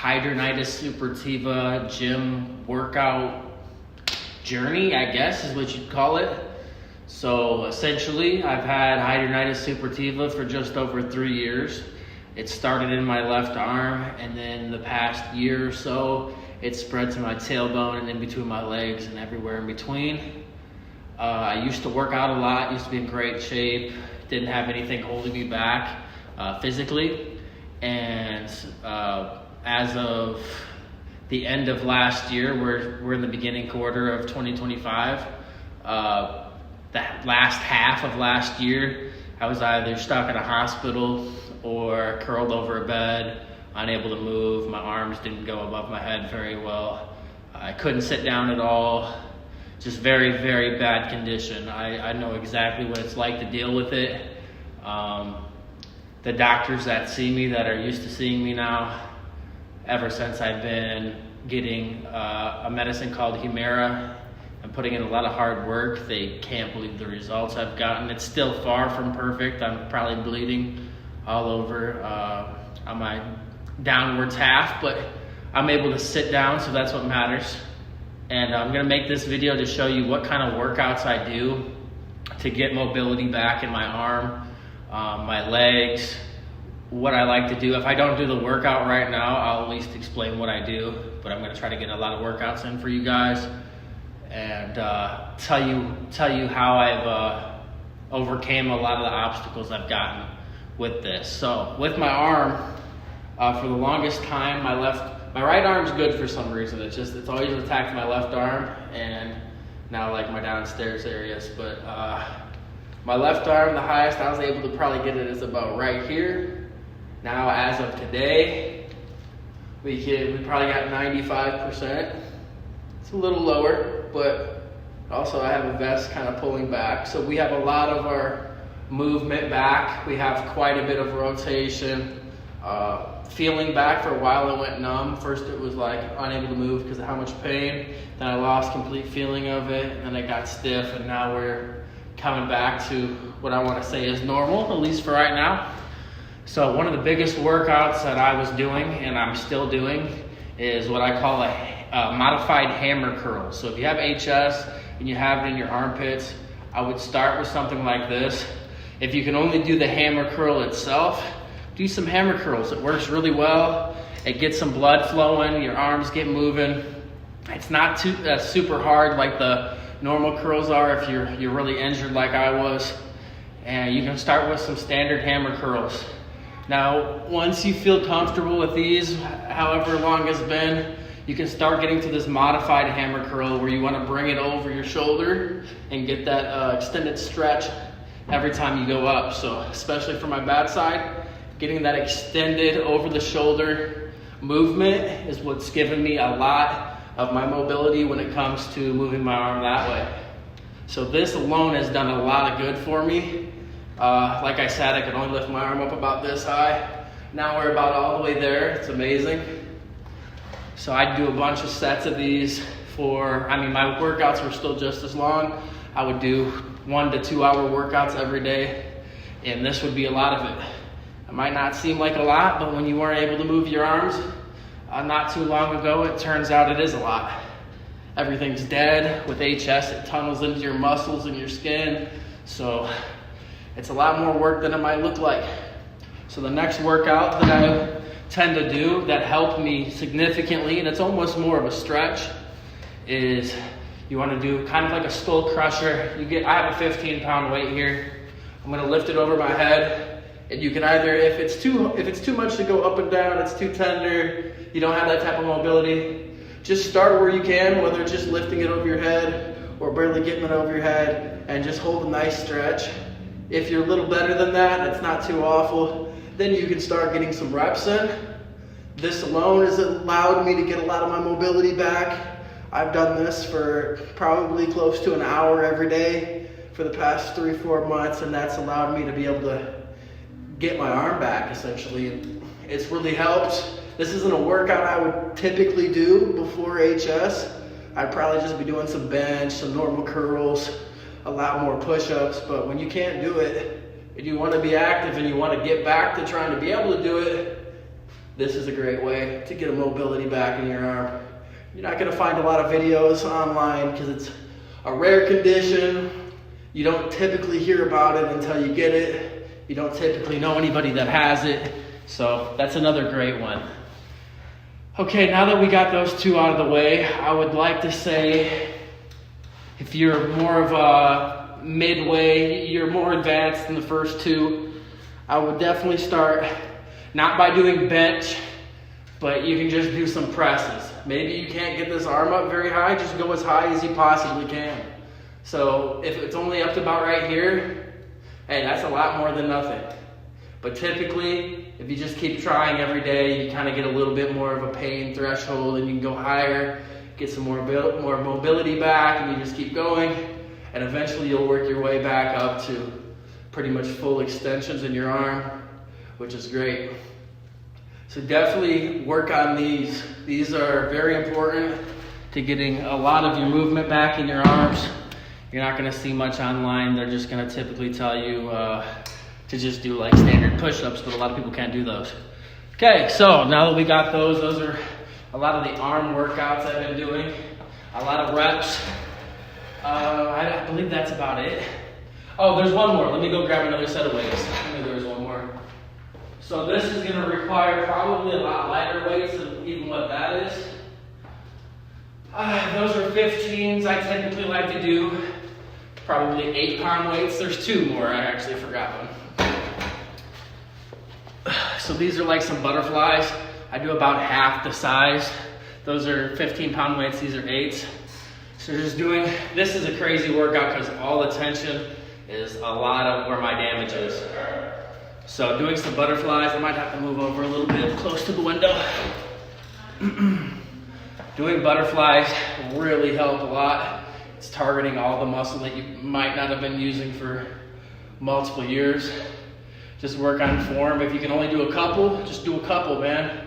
Hidradenitis Suppurative gym workout journey, I guess is what you'd call it. So essentially, I've had hidradenitis suppurativa for just over 3 years. It started in my left arm, and then the past year or so, it spread to my tailbone and in between my legs and everywhere in between. I used to work out a lot, used to be in great shape, didn't have anything holding me back physically. And as of the end of last year, we're in the beginning quarter of 2025. The last half of last year, I was either stuck in a hospital or curled over a bed, unable to move. My arms didn't go above my head very well. I couldn't sit down at all. Just very, very bad condition. I know exactly what it's like to deal with it. The doctors that see me, that are used to seeing me now, ever since I've been getting a medicine called Humira and putting in a lot of hard work, they can't believe the results I've gotten. It's still far from perfect. I'm probably bleeding all over on my downwards half, but I'm able to sit down, so that's what matters. And I'm gonna make this video to show you what kind of workouts I do to get mobility back in my arm, my legs, what I like to do. If I don't do the workout right now, I'll at least explain what I do, but I'm gonna try to get a lot of workouts in for you guys and tell you how I've overcame a lot of the obstacles I've gotten with this. So with my arm, for the longest time, my right arm's good for some reason. It's always attacked my left arm and now like my downstairs areas. But my left arm, the highest I was able to probably get it is about right here. Now as of today, we probably got 95%. It's a little lower, but also I have a vest kind of pulling back. So we have a lot of our movement back. We have quite a bit of rotation. Feeling back, for a while it went numb. First it was like unable to move because of how much pain. Then I lost complete feeling of it, and then it got stiff, and now we're coming back to what I want to say is normal, at least for right now. So one of the biggest workouts that I was doing, and I'm still doing, is what I call a modified hammer curl. So if you have HS and you have it in your armpits, I would start with something like this. If you can only do the hammer curl itself, do some hammer curls. It works really well. It gets some blood flowing, your arms get moving. It's not too super hard like the normal curls are if you're really injured like I was. And you can start with some standard hammer curls. Now, once you feel comfortable with these, however long it's been, you can start getting to this modified hammer curl where you want to bring it over your shoulder and get that extended stretch every time you go up. So especially for my bad side, getting that extended over the shoulder movement is what's given me a lot of my mobility when it comes to moving my arm that way. So this alone has done a lot of good for me. Like I said, I could only lift my arm up about this high. Now we're about all the way there. It's amazing. So I do a bunch of sets of these my workouts were still just as long. I would do 1 to 2 hour workouts every day, and this would be a lot of it. It might not seem like a lot, but when you weren't able to move your arms not too long ago, it turns out it is a lot. Everything's dead. With HS, it tunnels into your muscles and your skin. So it's a lot more work than it might look like. So the next workout that I tend to do that helped me significantly, and it's almost more of a stretch, is you want to do kind of like a skull crusher. I have a 15-pound weight here. I'm going to lift it over my head. And you can either, if it's too much to go up and down, it's too tender, you don't have that type of mobility, just start where you can, whether it's just lifting it over your head or barely getting it over your head, and just hold a nice stretch. If you're a little better than that, it's not too awful, then you can start getting some reps in. This alone has allowed me to get a lot of my mobility back. I've done this for probably close to an hour every day for the past 3-4 months, and that's allowed me to be able to get my arm back, essentially. It's really helped. This isn't a workout I would typically do before HS. I'd probably just be doing some bench, some normal curls, a lot more push-ups, but when you can't do it, and you want to be active and you want to get back to trying to be able to do it, this is a great way to get a mobility back in your arm. You're not gonna find a lot of videos online because it's a rare condition. You don't typically hear about it until you get it. You don't typically know anybody that has it. So that's another great one. Okay, now that we got those two out of the way, I would like to say if you're more of a midway, you're more advanced than the first two, I would definitely start not by doing bench, but you can just do some presses. Maybe you can't get this arm up very high, just go as high as you possibly can. So if it's only up to about right here, hey, that's a lot more than nothing. But typically, if you just keep trying every day, you kind of get a little bit more of a pain threshold and you can go higher, get some more mobility back, and you just keep going. And eventually you'll work your way back up to pretty much full extensions in your arm, which is great. So definitely work on these. These are very important to getting a lot of your movement back in your arms. You're not gonna see much online. They're just gonna typically tell you to just do like standard push-ups, but a lot of people can't do those. Okay, so now that we got those are a lot of the arm workouts I've been doing. A lot of reps. I believe that's about it. Oh, there's one more. Let me go grab another set of weights. I knew there was one more. So this is gonna require probably a lot lighter weights than even what that is. Those are 15s. I typically like to do probably 8-pound weights. There's two more, I actually forgot one. So these are like some butterflies. I do about half the size. Those are 15-pound weights, these are 8s. So just doing, this is a crazy workout because all the tension is a lot of where my damage is. So doing some butterflies, I might have to move over a little bit close to the window. Doing butterflies really help a lot. It's targeting all the muscle that you might not have been using for multiple years. Just work on form. If you can only do a couple, just do a couple, man.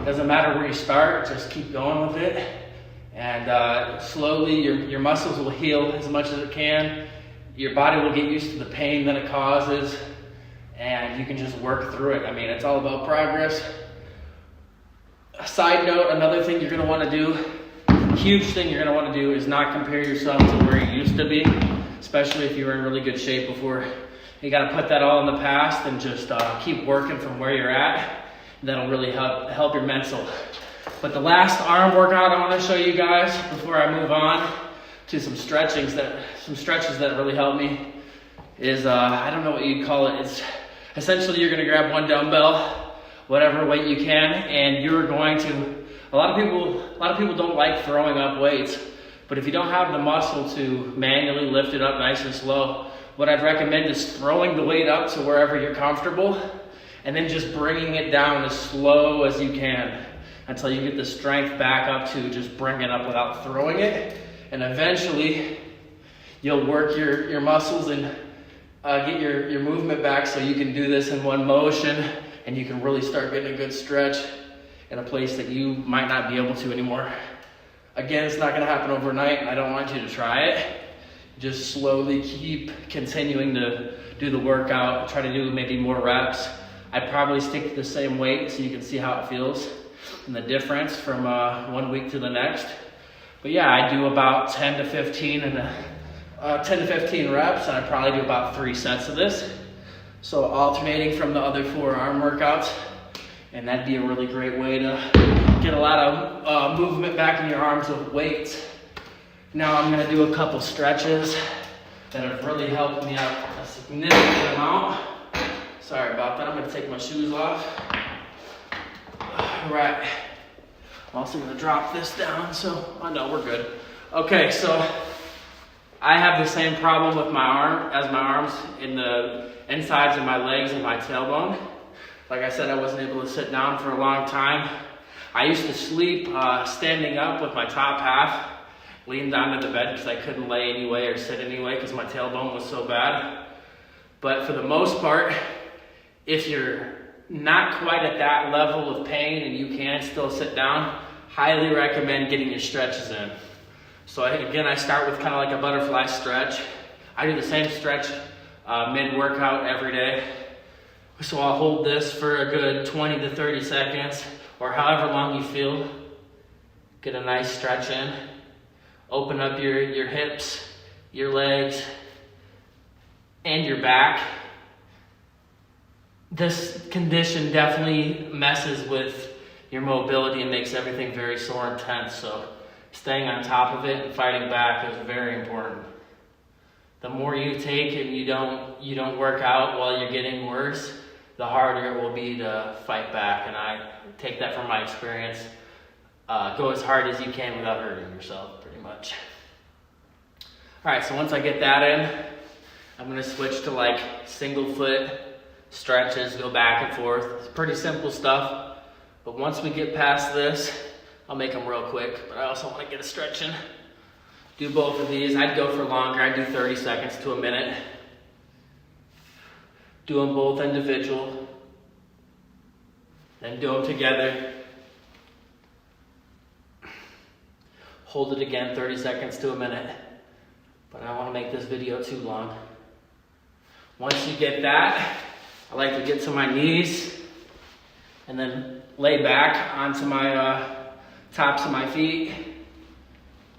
Doesn't matter where you start, just keep going with it. And slowly your muscles will heal as much as it can. Your body will get used to the pain that it causes, and you can just work through it. I mean, it's all about progress. A side note, another thing you're gonna wanna do, huge thing you're gonna wanna do is not compare yourself to where you used to be, especially if you were in really good shape before. You gotta put that all in the past and just keep working from where you're at. That'll really help your mental. But the last arm workout I wanna show you guys before I move on to some stretches that really help me is, I don't know what you'd call it. It's essentially you're gonna grab one dumbbell, whatever weight you can, and you're going to, a lot of people don't like throwing up weights, but if you don't have the muscle to manually lift it up nice and slow, what I'd recommend is throwing the weight up to wherever you're comfortable and then just bringing it down as slow as you can until you get the strength back up to just bring it up without throwing it. And eventually you'll work your muscles and get your movement back so you can do this in one motion and you can really start getting a good stretch in a place that you might not be able to anymore. Again, it's not gonna happen overnight. I don't want you to try it. Just slowly keep continuing to do the workout. Try to do maybe more reps. I'd probably stick to the same weight so you can see how it feels and the difference from 1 week to the next. But yeah, I do about 10 to 15 reps, and I probably do about 3 sets of this. So alternating from the other 4 arm workouts, and that'd be a really great way to get a lot of movement back in your arms with weights. Now I'm gonna do a couple stretches that have really helped me out a significant amount. Sorry about that, I'm gonna take my shoes off. All right, I'm also gonna drop this down, so I know we're good. Okay, so I have the same problem with my arms in the insides of my legs and my tailbone. Like I said, I wasn't able to sit down for a long time. I used to sleep standing up with my top half leaned onto the bed because I couldn't lay anyway or sit anyway because my tailbone was so bad. But for the most part, if you're not quite at that level of pain and you can still sit down, highly recommend getting your stretches in. So again, I start with kind of like a butterfly stretch. I do the same stretch mid-workout every day. So I'll hold this for a good 20 to 30 seconds, or however long you feel. Get a nice stretch in. Open up your hips, your legs, and your back. This condition definitely messes with your mobility and makes everything very sore and tense. So staying on top of it and fighting back is very important. The more you take and you don't work out while you're getting worse, the harder it will be to fight back. And I take that from my experience. Go as hard as you can without hurting yourself, pretty much. All right, so once I get that in, I'm gonna switch to like single foot stretches, go back and forth. It's pretty simple stuff, but once we get past this, I'll make them real quick, but I also wanna get a stretch in. Do both of these. I'd go for longer. I'd do 30 seconds to a minute. Do them both individual, then do them together. Hold it again, 30 seconds to a minute, but I don't want to make this video too long. Once you get that, I like to get to my knees and then lay back onto my tops of my feet.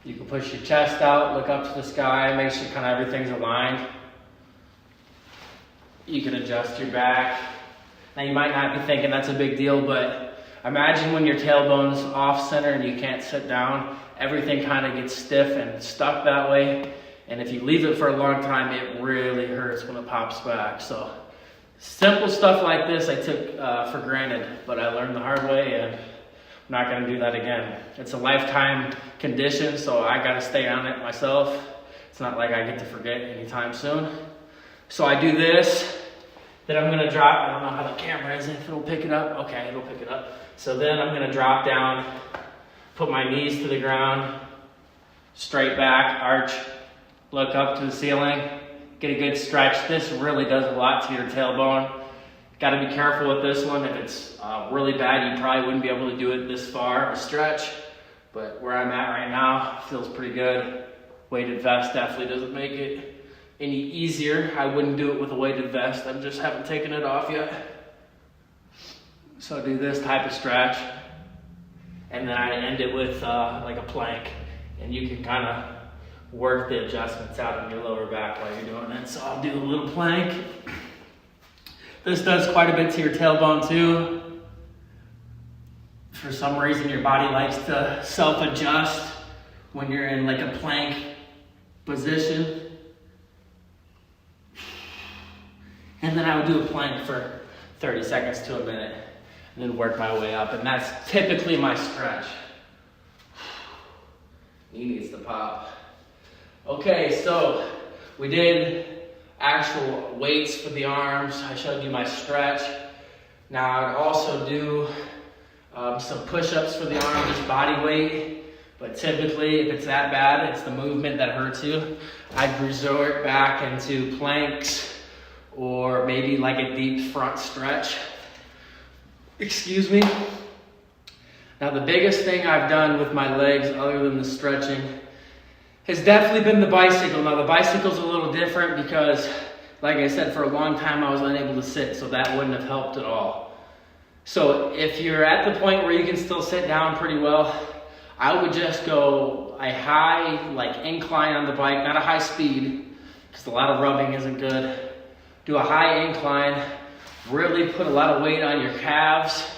You can push your chest out, look up to the sky, make sure kind of everything's aligned. You can adjust your back. Now you might not be thinking that's a big deal, but imagine when your tailbone's off center and you can't sit down, everything kind of gets stiff and stuck that way. And if you leave it for a long time, it really hurts when it pops back. So simple stuff like this I took for granted, but I learned the hard way and I'm not gonna do that again. It's a lifetime condition, so I gotta stay on it myself. It's not like I get to forget anytime soon. So I do this, then I'm gonna drop, I don't know how the camera is, if it'll pick it up. Okay, it'll pick it up. So then I'm gonna drop down, put my knees to the ground, straight back, arch, look up to the ceiling, get a good stretch. This really does a lot to your tailbone. Got to be careful with this one. If it's really bad, you probably wouldn't be able to do it this far, a stretch. But where I'm at right now, feels pretty good. Weighted vest definitely doesn't make it any easier. I wouldn't do it with a weighted vest. I just haven't taken it off yet. So I do this type of stretch. And then I end it with like a plank. And you can kind of work the adjustments out in your lower back while you're doing it. So I'll do a little plank. This does quite a bit to your tailbone too. For some reason, your body likes to self-adjust when you're in like a plank position. And then I would do a plank for 30 seconds to a minute and then work my way up. And that's typically my stretch. Knee needs to pop. Okay, so we did actual weights for the arms. I showed you my stretch. Now I'd also do some push-ups for the arm, just body weight. But typically, if it's that bad, it's the movement that hurts you. I'd resort back into planks or maybe like a deep front stretch. Excuse me. Now the biggest thing I've done with my legs other than the stretching has definitely been the bicycle. Now the bicycle's a little different because, like I said, for a long time I was unable to sit, so that wouldn't have helped at all. So if you're at the point where you can still sit down pretty well, I would just go a high incline on the bike, not a high speed, because a lot of rubbing isn't good. Do a high incline, really put a lot of weight on your calves,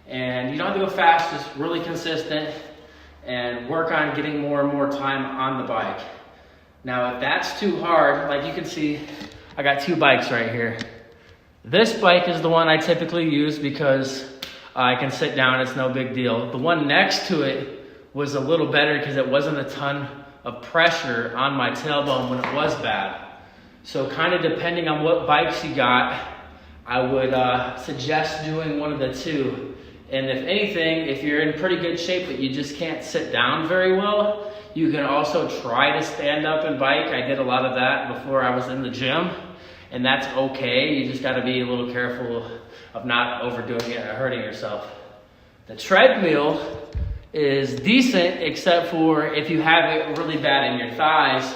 and you don't have to go fast, just really consistent, and work on getting more and more time on the bike. Now, if that's too hard, like you can see, I got two bikes right here. This bike is the one I typically use because I can sit down, it's no big deal. The one next to it was a little better because it wasn't a ton of pressure on my tailbone when it was bad. So kind of depending on what bikes you got, I would suggest doing one of the two. And if anything, if you're in pretty good shape but you just can't sit down very well, you can also try to stand up and bike. I did a lot of that before I was in the gym, and that's okay. You just gotta be a little careful of not overdoing it or hurting yourself. The treadmill is decent, except for if you have it really bad in your thighs,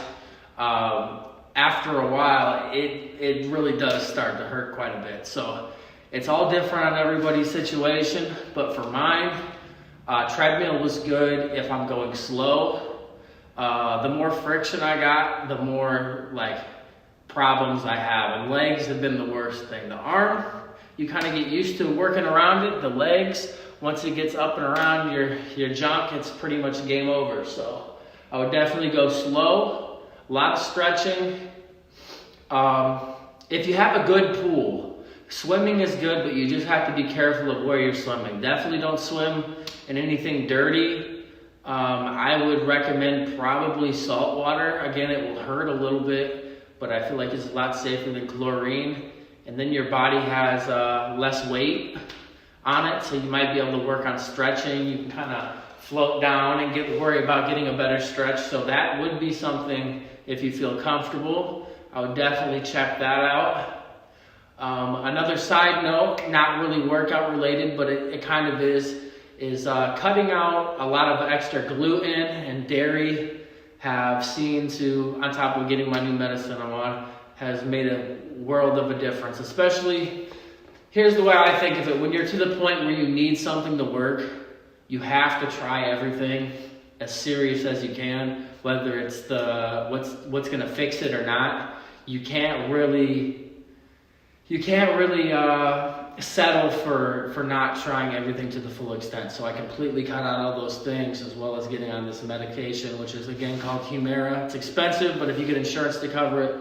after a while, it really does start to hurt quite a bit. So It's all different on everybody's situation, but for mine, treadmill was good if I'm going slow. The more friction I got, the more like problems I have, and legs have been the worst thing. The arm, you kind of get used to working around it. The legs, once it gets up and around your junk, it's pretty much game over. So I would definitely go slow, a lot of stretching. If you have a good pool, swimming is good, but you just have to be careful of where you're swimming. Definitely don't swim in anything dirty. I would recommend probably salt water. Again, it will hurt a little bit, but I feel like it's a lot safer than chlorine. And then your body has less weight on it, so you might be able to work on stretching. You can kind of float down and worry about getting a better stretch. So that would be something, if you feel comfortable, I would definitely check that out. Another side note, not really workout related, but it kind of is cutting out a lot of extra gluten and dairy. Have seen to, on top of getting my new medicine I'm on, has made a world of a difference. Especially, here's the way I think of it: when you're to the point where you need something to work, you have to try everything as serious as you can, whether it's what's going to fix it or not. You can't really settle for not trying everything to the full extent. So I completely cut out all those things, as well as getting on this medication, which is again called Humira. It's expensive, but if you get insurance to cover it,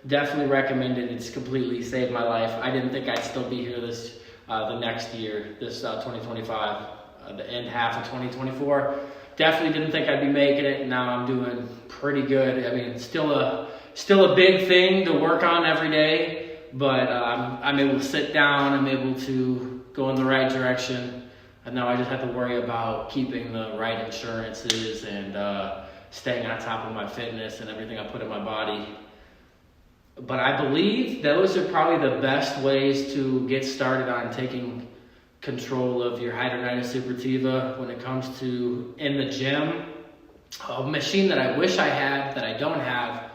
definitely recommend it. It's completely saved my life. I didn't think I'd still be here the next year, this 2025, the end half of 2024. Definitely didn't think I'd be making it. Now I'm doing pretty good. I mean, it's still a big thing to work on every day. But I'm able to sit down, I'm able to go in the right direction, and now I just have to worry about keeping the right insurances and staying on top of my fitness and everything I put in my body. But I believe those are probably the best ways to get started on taking control of your hidradenitis suppurativa when it comes to in the gym. A machine that I wish I had that I don't have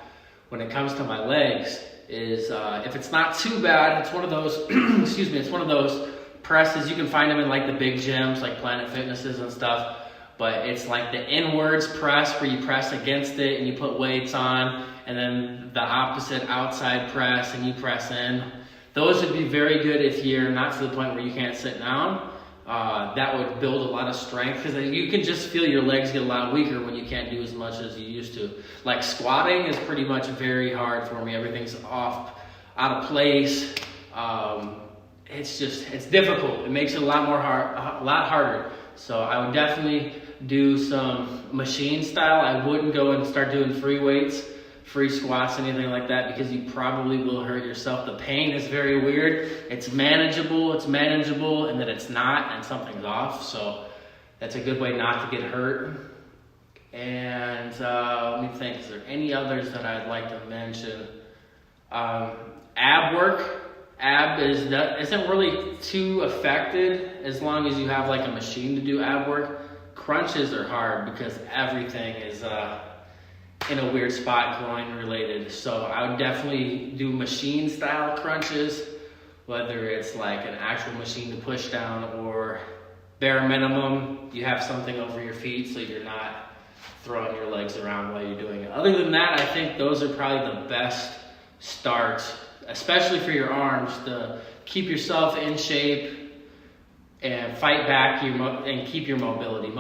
when it comes to my legs is if it's not too bad, it's one of those it's one of those presses. You can find them in like the big gyms like Planet Fitnesses and stuff, but it's like the inwards press where you press against it and you put weights on, and then the opposite outside press and you press in. Those would be very good if you're not to the point where you can't sit down. That would build a lot of strength, because you can just feel your legs get a lot weaker when you can't do as much as you used to. Like squatting is pretty much very hard for me. Everything's out of place. It's difficult. It makes it a lot harder. So I would definitely do some machine style. I wouldn't go and start doing free weights, free squats, anything like that, because you probably will hurt yourself. The pain is very weird. It's manageable, and then it's not, and something's off. So that's a good way not to get hurt. And let me think, is there any others that I'd like to mention? Ab work. Ab isn't really too affected as long as you have like a machine to do ab work. Crunches are hard because everything is in a weird spot, groin related. So I would definitely do machine style crunches, whether it's like an actual machine to push down, or bare minimum, you have something over your feet so you're not throwing your legs around while you're doing it. Other than that, I think those are probably the best starts, especially for your arms, to keep yourself in shape and fight back and keep your mobility.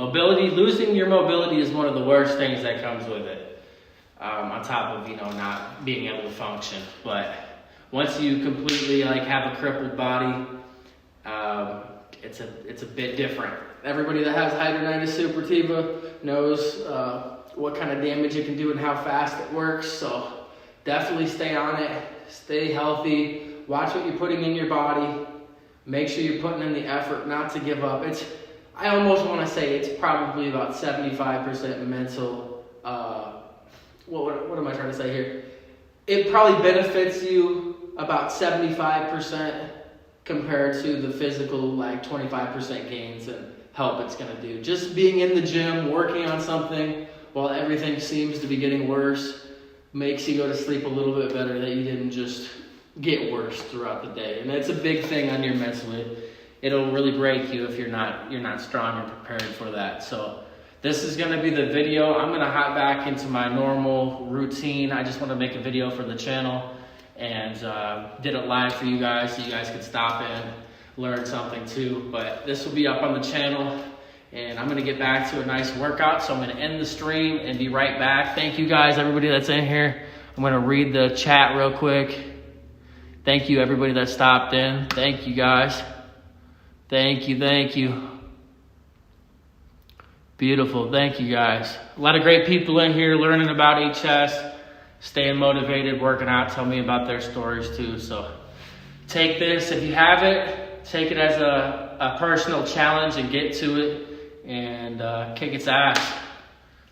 Losing your mobility is one of the worst things that comes with it. On top of, not being able to function. But once you completely have a crippled body, it's a bit different. Everybody that has hidradenitis suppurativa knows what kind of damage it can do and how fast it works. So definitely stay on it, stay healthy, watch what you're putting in your body, make sure you're putting in the effort not to give up. I almost want to say it's probably about 75% mental. What am I trying to say here? It probably benefits you about 75% compared to the physical 25% gains and help it's going to do. Just being in the gym, working on something while everything seems to be getting worse, makes you go to sleep a little bit better, that you didn't just get worse throughout the day. And it's a big thing on your mental. It'll really break you if you're not strong and prepared for that. So this is going to be the video. I'm going to hop back into my normal routine. I just want to make a video for the channel and did it live for you guys so you guys could stop in, learn something too. But this will be up on the channel, and I'm going to get back to a nice workout. So I'm going to end the stream and be right back. Thank you guys, everybody that's in here. I'm going to read the chat real quick. Thank you, everybody that stopped in. Thank you, guys. Thank you. Beautiful. Thank you, guys. A lot of great people in here learning about HS, staying motivated, working out, tell me about their stories too. So take this, if you have it, take it as a personal challenge and get to it and kick its ass.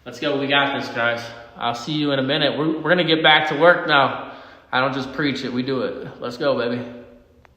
Let's go. We got this, guys. I'll see you in a minute. We're going to get back to work now. I don't just preach it. We do it. Let's go, baby.